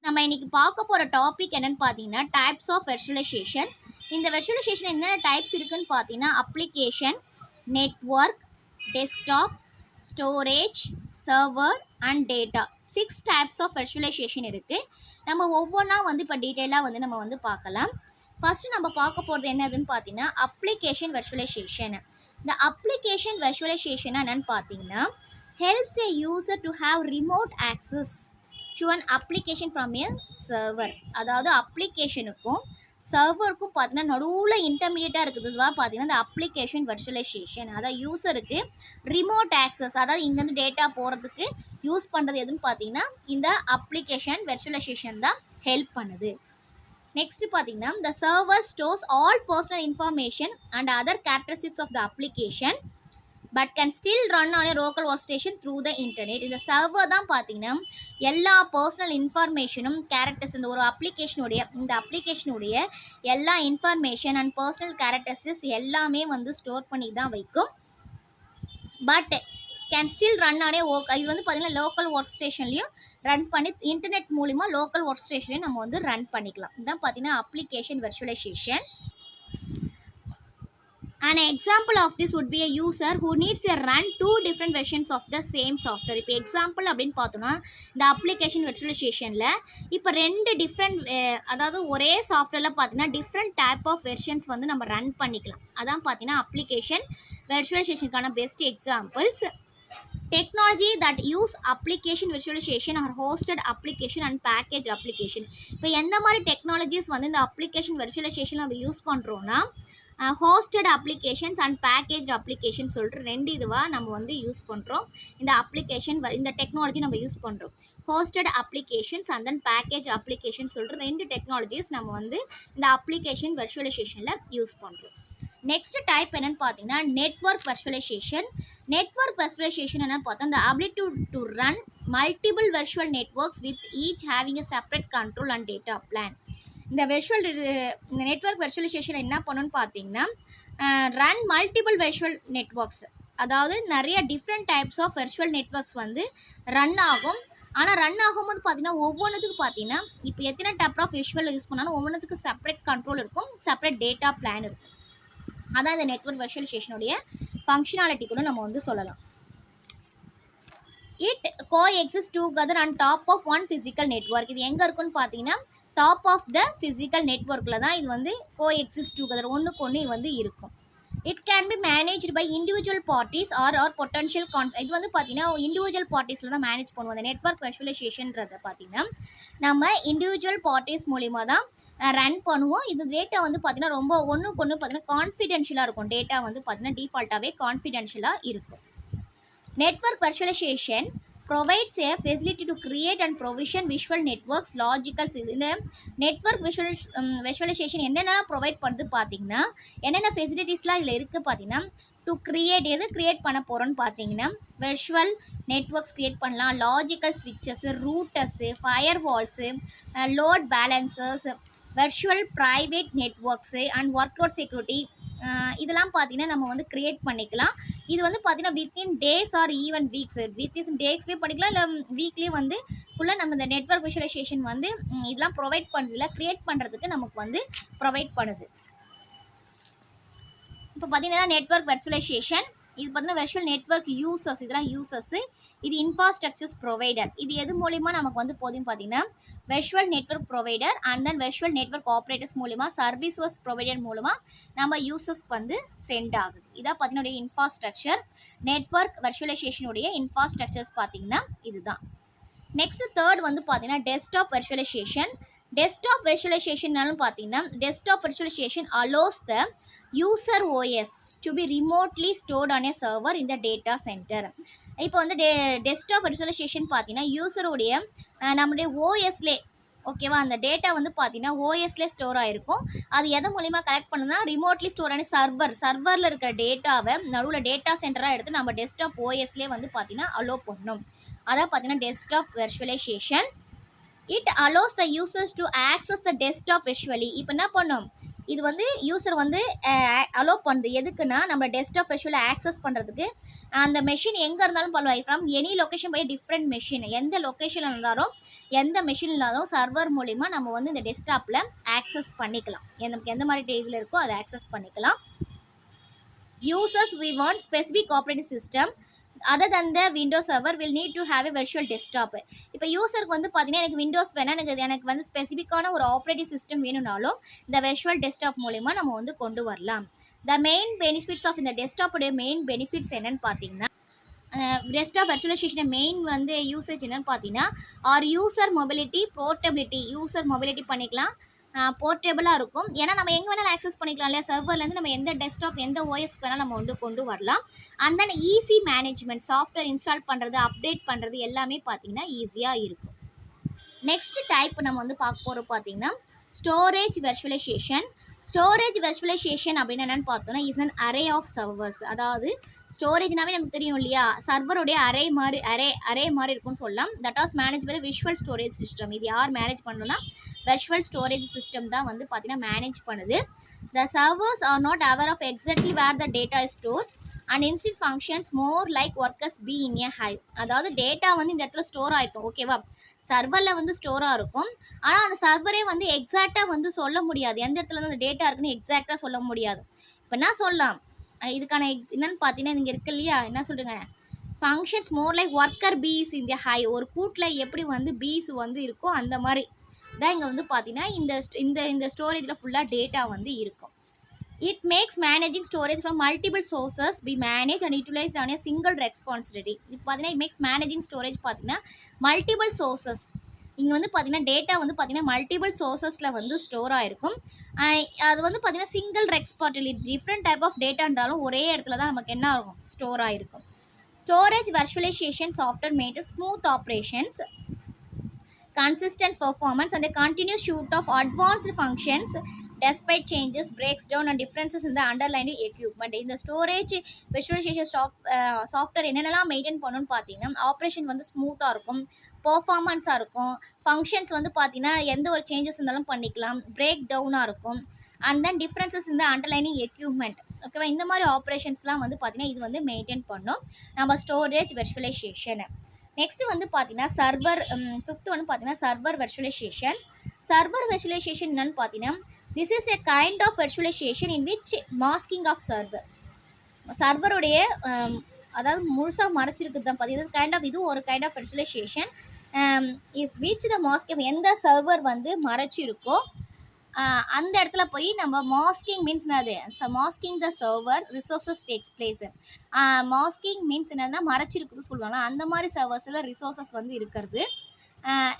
நம்ம இன்னைக்கு பார்க்க போகிற டாபிக் என்னன்னு பார்த்தீங்கன்னா டைப்ஸ் ஆஃப் வெர்ச்சுவலைசேஷன். இந்த வெர்ச்சுவலைசேஷன் என்னென்ன டைப்ஸ் இருக்குன்னு பார்த்தீங்கன்னா application, network, desktop, storage, server and data. 6 types of virtualisation இருக்குது. நம்ம ஒவ்வொன்றா இப்போ டீட்டெயிலாக நம்ம பார்க்கலாம். ஃபஸ்ட்டு நம்ம பார்க்க போகிறது என்னதுன்னு பார்த்தீங்கன்னா அப்ளிகேஷன் வெர்ச்சுவலைசேஷன். இந்த அப்ளிகேஷன் வெர்ச்சுவலைசேஷன் என்னன்னு பார்த்தீங்கன்னா helps a user to have remote access to an application from a server. அதாவது அப்ளிகேஷனுக்கும் சர்வருக்கும் பார்த்தீங்கன்னா நடுவில் இன்டர்மீடியட்டாக இருக்குதுவா பார்த்தீங்கன்னா இந்த அப்ளிகேஷன் வெர்ச்சுவலைசேஷன். அதாவது யூஸருக்கு ரிமோட் ஆக்சஸ், அதாவது இங்கேருந்து டேட்டா போகிறதுக்கு யூஸ் பண்ணுறது எதுன்னு பார்த்தீங்கன்னா இந்த அப்ளிகேஷன் வெர்ச்சுவலைசேஷன் தான் ஹெல்ப் பண்ணுது. நெக்ஸ்ட் பார்த்தீங்கன்னா the server stores all personal information and other characteristics of the application but can still run on a local workstation through the internet. இந்த சர்வர் தான் பார்த்தீங்கன்னா எல்லா பர்சனல் இன்ஃபர்மேஷனும் கேரக்டர்ஸ் ஒரு அப்ளிகேஷனுடைய எல்லா இன்ஃபர்மேஷன் அண்ட் பர்சனல் கேரக்டரிஸ்டிக்ஸ் எல்லாமே store பண்ணி தான் வைக்கும். பட் கேன் ஸ்டில் ரன் ஆனே இது பார்த்தீங்கன்னா லோக்கல் ஒர்க் ஸ்டேஷன்லையும் ரன் பண்ணி இன்டர்நெட் மூலிமா லோக்கல் ஒர்க் ஸ்டேஷன்லையும் நம்ம ரன் பண்ணிக்கலாம். இதுதான் பார்த்தீங்கன்னா application virtualisation. An example of this would be a user who needs to run 2 different versions of the same software. இப்போ example அப்படின்னு பார்த்தோன்னா இந்த அப்ளிகேஷன் வெர்ச்சுவலைசேஷனில் இப்போ 2 டிஃப்ரெண்ட், அதாவது ஒரே சாஃப்ட்வேரில் பார்த்தீங்கன்னா டிஃப்ரெண்ட் டைப் ஆஃப் வெர்ஷன்ஸ் நம்ம ரன் பண்ணிக்கலாம். அதான் பார்த்தீங்கன்னா அப்ளிகேஷன் வெர்ச்சுவலைசேஷனுக்கான best examples. Technology that use application virtualization or hosted application and packaged application. இப்போ எந்த மாதிரி டெக்னாலஜிஸ் இந்த அப்ளிகேஷன் வெர்ச்சுவலைசேஷன் நம்ம யூஸ் பண்ணுறோன்னா hosted applications and package application சொல்லிட்டு 2 இதுவாக நம்ம யூஸ் பண்ணுறோம். இந்த அப்ளிகேஷன் இந்த டெக்னாலஜி நம்ம யூஸ் பண்ணுறோம். Hosted applications and then package application சொல்லிட்டு 2 டெக்னாலஜிஸ் நம்ம இந்த அப்ளிகேஷன் வெர்ச்சுவலைசேஷனில் யூஸ் பண்ணுறோம். நெக்ஸ்ட் டைப் என்னன்னு பார்த்தீங்கன்னா நெட்வொர்க் வெர்ச்சுவலைசேஷன். நெட்வொர்க் வெர்ச்சுவலைசேஷன் என்னன்னு பார்த்தா the ability to run multiple virtual networks with each having a separate control and data plan. இந்த network virtualisation என்ன பண்ணணும்னு பார்த்தீங்கன்னா ரன் மல்டிபிள் வெர்ச்சுவல் நெட்வொர்க்ஸ், அதாவது நிறைய different types of virtual networks run ஆகும். ஆனால் ரன் ஆகும்போது பார்த்தீங்கன்னா ஒவ்வொன்றுத்துக்கு பார்த்தீங்கன்னா இப்போ எத்தனை டைப் ஆஃப் விஷுவல் யூஸ் பண்ணாலும் ஒவ்வொன்றுத்துக்கு செப்பரேட் கண்ட்ரோல் இருக்கும், செப்பரேட் டேட்டா பிளான் இருக்கும். அதான் இந்த நெட்வொர்க் வெர்ச்சுவலைசேஷனுடைய ஃபங்க்ஷனாலிட்டி கூட நம்ம சொல்லலாம். It coexist together on top of one physical network. இது எங்கே இருக்குன்னு பார்த்தீங்கன்னா டாப் ஆஃப் த ஃபிசிக்கல் நெட்வொர்க்கில் தான் இது கோஎக்ஸிஸ்ட் டுகெதர் ஒன்றுக்கு ஒன்று இருக்கும். It can be managed by individual parties or potential இது பார்த்தீங்கன்னா இண்டிவிஜுவல் பார்ட்டிஸில் தான் மேனேஜ் பண்ணுவோம். அந்த நெட்வொர்க் வெர்ச்சுவலைசேஷன்றதை பார்த்தீங்கன்னா நம்ம இண்டிவிஜுவல் பார்ட்டிஸ் மூலிமா தான் ரன் பண்ணுவோம். இது டேட்டா பார்த்தீங்கன்னா ரொம்ப ஒன்றுக்கு ஒன்று பார்த்தீங்கன்னா கான்ஃபிடென்ஷியலாக இருக்கும். டேட்டா பார்த்தீங்கன்னா டிஃபால்ட்டாகவே கான்ஃபிடென்ஷியலாக இருக்கும். Network virtualisation provides a facility to create and provision visual networks, logical. இந்த நெட்வொர்க் வெர்ச்சுவலைசேஷன் என்னென்ன ப்ரொவைட் பண்ணுறது பார்த்தீங்கன்னா என்னென்ன ஃபெசிலிட்டிஸ்லாம் இதில் இருக்குது பார்த்தீங்கன்னா டு கிரியேட், எது க்ரியேட் பண்ண போகிறோன்னு பார்த்தீங்கன்னா வெர்ச்சுவல் நெட்வொர்க்ஸ் க்ரியேட் பண்ணலாம், லாஜிக்கல் ஸ்விட்சஸ்ஸு, routers, firewalls, load balancers, virtual private networks and workload security, இதெல்லாம் பார்த்தீங்கன்னா நம்ம க்ரியேட் பண்ணிக்கலாம். இது பார்த்தீங்கன்னா within days or even weeks, within டேஸ்லேயும் பண்ணிக்கலாம், இல்லை வீக்லேயும் ஃபுல்லாக நம்ம இந்த நெட்வொர்க் வெர்ச்சுவலைசேஷன் இதெல்லாம் ப்ரொவைட் பண்ணல, க்ரியேட் பண்ணுறதுக்கு நமக்கு ப்ரொவைட் பண்ணுது. இப்போ பார்த்தீங்கன்னா நெட்வொர்க் வெர்ச்சுவலைசேஷன் இது பார்த்தீங்கன்னா வெர்ச்சுவல் நெட்வொர்க் யூசர்ஸ், இதெல்லாம் யூசர்ஸு. இது இன்ஃப்ராஸ்ட்ரக்சர்ஸ் ப்ரொவைடர். இது எது மூலிமா நமக்கு போதும் பார்த்தீங்கன்னா virtual network provider and then virtual network operators மூலிமா சர்வீசஸ் ப்ரொவைடர் மூலமாக நம்ம யூசர்ஸ்க்கு சென்ட் ஆகுது. இதான் பார்த்தீங்கன்னா இன்ஃப்ராஸ்ட்ரக்சர். நெட்வொர்க் வெர்ச்சுவலைசேஷனுடைய இன்ஃப்ராஸ்ட்ரக்சர்ஸ் பார்த்தீங்கன்னா இதுதான். நெக்ஸ்ட் தேர்ட் பார்த்தீங்கன்னா டெஸ்க்டாப் வெர்ச்சுவலைசேஷன். டெஸ்க்டாப் வெர்ச்சுவலைசேஷன்னாலும் பார்த்தீங்கன்னா desktop virtualisation allows the user OS to be remotely stored on a server in the data centre. இப்போ டெஸ்க்டாப் வெர்ச்சுவலைசேஷன் பார்த்தீங்கன்னா யூசருடைய நம்முடைய ஓஎஸ்லே, ஓகேவா, அந்த டேட்டா பார்த்தீங்கன்னா ஓஎஸ்லேயே ஸ்டோர் ஆகிருக்கும். அது எது மூலிமா கலெக்ட் பண்ணுன்னா ரிமோட்லி ஸ்டோர் ஆன சர்வரில் இருக்கிற டேட்டாவை நடுவில் டேட்டா சென்டராக எடுத்து நம்ம டெஸ்க்டாப் ஓஎஸ்லேயே பார்த்தீங்கன்னா அலோ பண்ணணும். அதான் பார்த்தீங்கன்னா desktop virtualisation. It allows the users to access the desktop visually. இப்போ என்ன பண்ணோம், இது வந்து யூசர் வந்து அலோவ் பண்ணுது எதுக்குன்னா நம்ம டெஸ்க்டாப் வெர்ச்சுவலை ஆக்சஸ் பண்ணுறதுக்கு. அந்த மெஷின் எங்கே இருந்தாலும் பண்ணலாம், from any location by different machine. எந்த லொக்கேஷனில் இருந்தாலும் எந்த மெஷின் இல்லாலும் சர்வர் மூலிமா நம்ம வந்து இந்த டெஸ்க்டாப்பில் ஆக்சஸ் பண்ணிக்கலாம். நமக்கு எந்த மாதிரி இதில் இருக்கோ அதை ஆக்சஸ் பண்ணிக்கலாம். Users we want specific operating system other than the Windows server will need to have a virtual desktop. இப்போ யூசருக்கு வந்து பார்த்தீங்கன்னா எனக்கு விண்டோஸ் வேணால் எனக்கு வந்து ஸ்பெசிஃபிக்கான ஒரு ஆப்ரேட்டிங் சிஸ்டம் வேணும்னாலும் இந்த வெர்ச்சுவல் டெஸ்க்டாப் மூலிமா நம்ம வந்து கொண்டு வரலாம். த மெயின் பெனிஃபிட்ஸ் ஆஃப் இந்த டெஸ்க்டாப்புடைய மெயின் பெனிஃபிட்ஸ் என்னன்னு பார்த்தீங்கன்னா, டெஸ்க்டாப் வெர்ச்சுவலைசேஷன் மெயின் வந்து யூசேஜ் என்னன்னு பார்த்தீங்கன்னா, R user mobility, portability. User mobility பண்ணிக்கலாம், போர்ட்டபிளாக இருக்கும். ஏன்னா நம்ம எங்கே வேணாலும் ஆக்சஸ் பண்ணிக்கலாம் இல்லையா, சர்வர்லேருந்து நம்ம எந்த டெஸ்க்டாப் எந்த ஓஎஸ்க்கு வேணாலும் நம்ம வந்து கொண்டு வரலாம். And then easy management, software install பண்ணுறது அப்டேட் பண்ணுறது எல்லாமே பார்த்திங்கன்னா ஈஸியாக இருக்கும். நெக்ஸ்ட் டைப் நம்ம வந்து பார்க்க போகிறோம் பார்த்திங்கன்னா ஸ்டோரேஜ் வெர்ச்சுவலைசேஷன். ஸ்டோரேஜ் வெர்ச்சுவலைசேஷன் அப்படின்னு என்னென்னு பார்த்தோன்னா is an array of servers. அதாவது ஸ்டோரேஜ்னாவே நமக்கு தெரியும் இல்லையா, சர்வருடைய அரே மாதிரி இருக்கும்னு சொல்லலாம். That as manage by visual storage system. இது யார் மேனேஜ் பண்ணணும்னா virtual storage system தான் வந்து பார்த்தீங்கன்னா மேனேஜ் பண்ணுது. The servers are not aware of exactly where the data is stored and instead functions more like workers be in a hive. அதாவது data வந்து இந்த இடத்துல ஸ்டோர் ஆகிருக்கும், ஓகேவா, சர்வரில் வந்து ஸ்டோராக இருக்கும். ஆனால் அந்த சர்வரே வந்து எக்ஸாக்டாக வந்து சொல்ல முடியாது, எந்த இடத்துல வந்து அந்த டேட்டா இருக்குன்னு எக்ஸாக்டாக சொல்ல முடியாது. இப்போ என்ன சொல்லலாம், இதுக்கான என்னன்னு பார்த்தீங்கன்னா இங்கே இருக்கு இல்லையா, என்ன சொல்லுங்க, functions more like worker piece in the high. ஒரு கூட்டில் எப்படி வந்து பீஸ் வந்து இருக்கோ அந்த மாதிரி தான் இங்கே வந்து பார்த்தீங்கன்னா இந்த ஸ்டோரேஜில் ஃபுல்லாக டேட்டா வந்து இருக்கும். It makes managing storage from multiple sources be manage and utilised on a single responsibility. இப்போ பார்த்தீங்கன்னா இட் மேக்ஸ் மேனேஜிங் ஸ்டோரேஜ் பார்த்தீங்கன்னா மல்டிபிள் சோர்சஸ். இங்கே வந்து பார்த்தீங்கன்னா டேட்டா வந்து பார்த்தீங்கன்னா மல்டிபிள் சோர்சஸில் வந்து ஸ்டோர் ஆகிருக்கும். அது வந்து பார்த்தீங்கன்னா single responsibility, different type of data இருந்தாலும் ஒரே இடத்துல தான் நமக்கு என்ன ஆகும், ஸ்டோர் ஆகிருக்கும். Storage virtualisation software made smooth operations, consistent performance and a continuous suite of advanced functions despite changes, breaks down and differences in the underlying equipment. இந்த storage virtualisation software என்னென்னலாம் மெயின்டைன் பண்ணணும்னு பார்த்தீங்கன்னா ஆப்ரேஷன் வந்து ஸ்மூத்தாக இருக்கும், பர்ஃபார்மன்ஸாக இருக்கும், functions வந்து பார்த்தீங்கன்னா எந்த ஒரு சேஞ்சஸ் இருந்தாலும் பண்ணிக்கலாம், பிரேக் டவுனாக இருக்கும், அண்ட் தென் டிஃப்ரென்சஸ் இந்த அண்டர்லைனிங் எக்யூப்மெண்ட், ஓகேவா. இந்த மாதிரி ஆப்ரேஷன்ஸ்லாம் வந்து பார்த்தீங்கன்னா இது வந்து மெயின்டைன் பண்ணணும் நம்ம ஸ்டோரேஜ் வெர்ச்சுவலைசேஷன். நெக்ஸ்ட் வந்து பார்த்தீங்கன்னா சர்வர், ஃபிஃப்த் வந்து பார்த்தீங்கன்னா சர்வர் வெர்ச்சுவலைசேஷன். சர்வர் வெர்ச்சுவலைசேஷன் என்னன்னு பார்த்தீங்கன்னா this is a kind of virtualisation in which masking of சர்வருடைய அதாவது முழுசாக மறைச்சிருக்கு தான் பார்த்தீங்கன்னா கைண்ட் ஆஃப், இது ஒரு kind of virtualisation is which the masking, எந்த சர்வர் வந்து மறைச்சிருக்கோ அந்த இடத்துல போய் நம்ம மாஸ்கிங் மீன்ஸ் என்னது, masking the server resources takes place. Masking means என்னன்னா மறைச்சிருக்குது சொல்லுவாங்க, அந்த மாதிரி சர்வர்ஸில் ரிசோர்ஸஸ் வந்து இருக்கிறது.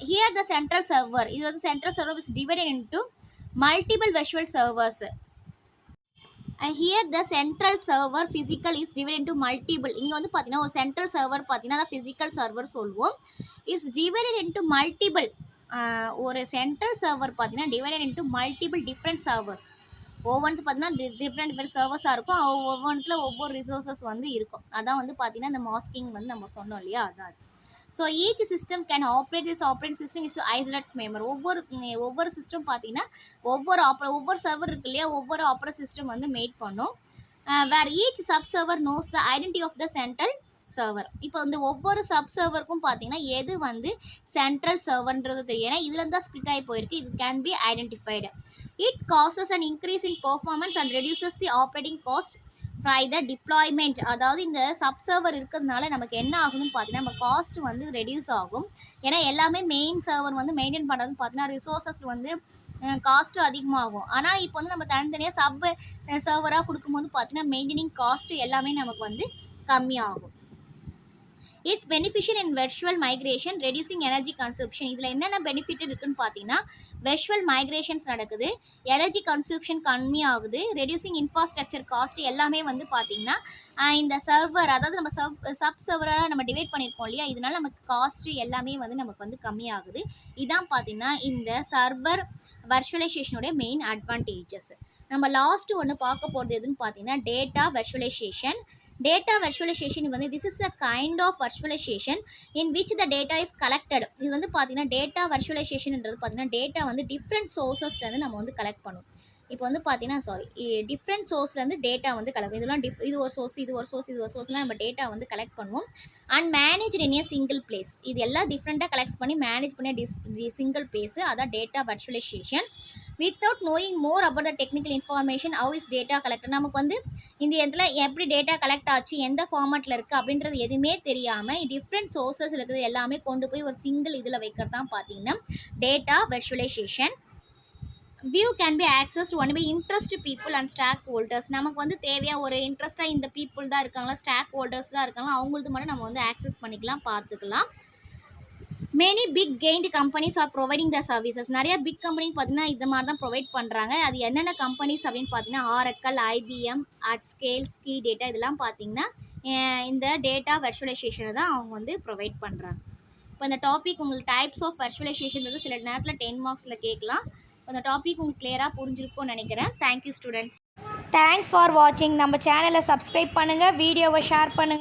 ஹியர் த சென்ட்ரல் சர்வர், இது வந்து central server is divided into multiple virtual servers. Here the central server physical is divide into multiple. இங்கே வந்து பார்த்தீங்கன்னா ஒரு சென்ட்ரல் சர்வர் பார்த்தீங்கன்னா ஃபிசிக்கல் சர்வர் சொல்லுவோம், இஸ் டிவைடட் இன்டு மல்டிபிள். ஒரு சென்ட்ரல் சர்வர் பார்த்தீங்கன்னா divided into multiple different servers. ஒவ்வொன்று பார்த்தீங்கன்னா டிஃப்ரெண்ட் சர்வர்ஸாக இருக்கும், ஒவ்வொன்றுத்தில் ஒவ்வொரு ரிசோர்ஸஸ் வந்து இருக்கும். அதான் வந்து பார்த்தீங்கன்னா இந்த மாஸ்கிங் வந்து நம்ம சொன்னோம் இல்லையா, அதான். So each system can operate, this operating system is isolate member. ஒவ்வொரு சிஸ்டம் பார்த்தீங்கன்னா ஒவ்வொரு சர்வர் இருக்கு இல்லையா, ஒவ்வொரு ஆப்ரேட் சிஸ்டம் வந்து மேட் பண்ணும். Where each sub server knows the identity of the central server. இப்போ வந்து ஒவ்வொரு சப் சர்வருக்கும் பார்த்தீங்கன்னா எது வந்து சென்ட்ரல் சர்வர்ன்றது தெரியும், ஏன்னா இதுலேருந்து தான் ஸ்ப்ளிட் ஆகி போயிருக்கு. இது can be identified. It causes and increase in performance and reduces the operating cost fry the deployment. அதாவது இந்த சப் சர்வர் இருக்கிறதுனால நமக்கு என்ன ஆகுதுன்னு பார்த்தீங்கன்னா நம்ம காஸ்ட் வந்து ரெடியூஸ் ஆகும். ஏன்னா எல்லாமே மெயின் சர்வர் வந்து மெயின்டைன் பண்ணுறதுன்னு பார்த்தீங்கன்னா ரிசோர்ஸஸ் வந்து காஸ்ட்டு அதிகமாகும். ஆனால் இப்போ வந்து நம்ம தனித்தனியாக சப் சர்வராக கொடுக்கும்போது பார்த்தீங்கன்னா மெயின்டைனிங் காஸ்ட்டு எல்லாமே நமக்கு வந்து கம்மியாகும். It's beneficial in virtual migration reducing energy consumption. இதில் என்னென்ன பெனிஃபிட் இருக்குன்னு பார்த்தீங்கன்னா வெர்ச்சுவல் மைக்ரேஷன்ஸ் நடக்குது, எனர்ஜி கன்சப்ஷன் கம்மியாகுது, ரெடியூசிங் இன்ஃப்ராஸ்ட்ரக்சர் காஸ்ட் எல்லாமே வந்து பார்த்தீங்கன்னா இந்த சர்வர், அதாவது நம்ம சப் சர்வராக நம்ம டிவைட் பண்ணியிருக்கோம் இல்லையா, இதனால நமக்கு காஸ்ட்டு எல்லாமே வந்து நமக்கு வந்து கம்மியாகுது. இதான் பார்த்தீங்கன்னா இந்த சர்வர் வெர்ச்சுவலைசேஷனுடைய மெயின் அட்வான்டேஜஸ். நம்ம லாஸ்ட்டு ஒன்று பார்க்க போகிறது எதுன்னு பார்த்தீங்கன்னா டேட்டா வெர்ச்சுவலைசேஷன். டேட்டா வெர்ச்சுவலைசேஷன் வந்து this is a kind of virtualisation in which the data is collected. இது வந்து பார்த்தீங்கன்னா டேட்டா வெர்ச்சுவலைசேஷன்ன்றது பார்த்தீங்கன்னா டேட்டா வந்து டிஃப்ரெண்ட் சோர்சஸ்லேருந்து நம்ம வந்து கலெக்ட் பண்ணுவோம். இப்போ வந்து பார்த்தீங்கன்னா டிஃப்ரெண்ட் சோர்ஸ்லேருந்து டேட்டா வந்து கலெக்ட் இதெல்லாம் இது ஒரு சோர்ஸ் இது ஒரு சோர்ஸ் இது ஒரு சோர்ஸ்லாம் நம்ம டேட்டா வந்து கலெக்ட் பண்ணுவோம் and manage in A single place. இது எல்லாம் டிஃப்ரெண்ட்டாக கலெக்ட் பண்ணி மேனேஜ் பண்ணி சிங்கிள் பிளேஸ், அதான் data virtualisation. Without knowing more about the technical information how is data collect, நமக்கு வந்து இந்த இடத்துல எப்படி டேட்டா கலெக்ட் ஆச்சு எந்த ஃபார்மேட்டில் இருக்குது அப்படின்றது எதுவுமே தெரியாமல் டிஃப்ரெண்ட் சோர்ஸஸ் இருக்குது எல்லாமே கொண்டு போய் ஒரு சிங்கிள் இதில் வைக்கிறது தான் பார்த்தீங்கன்னா data virtualisation. View can be accessed one by interest people and stockholders. நமக்கு வந்து தேவையாக ஒரு இன்ட்ரெஸ்ட்டாக இந்த பீப்புள் தான் இருக்காங்களா, ஸ்டாக் ஹோல்டர்ஸ் தான் இருக்காங்களா, அவங்களுக்கு மட்டும் நம்ம வந்து ஆக்சஸ் பண்ணிக்கலாம், பார்த்துக்கலாம். Many big giant companies are providing the services. நிறைய பிக் கம்பெனி பார்த்தீங்கன்னா இந்த மாதிரி தான் ப்ரொவைட் பண்ணுறாங்க. அது என்னென்ன கம்பெனிஸ் அப்படின்னு பார்த்தீங்கன்னா ஆரக்கல், ஐபிஎம், அட்ஸ்கேல், ஸ்கீ டேட்டா, இதெல்லாம் பார்த்தீங்கன்னா இந்த டேட்டா வர்ச்சுவலைசேஷனை தான் அவங்க வந்து ப்ரொவைட் பண்ணுறாங்க. இப்போ இந்த டாபிக் உங்களுக்கு டைப்ஸ் ஆஃப் வர்ச்சுவலைசேஷன் சில நேரத்தில் 10 மார்க்ஸில் கேட்கலாம். இந்த டாபிக் உங்களுக்கு கிளியராக புரிஞ்சிருக்கும்னு நினைக்கிறேன். Thank you students. தேங்க்ஸ் ஃபார் வாட்சிங். நம்ம சேனலை சப்ஸ்கிரைப் பண்ணுங்கள், வீடியோவை ஷேர் பண்ணுங்கள்.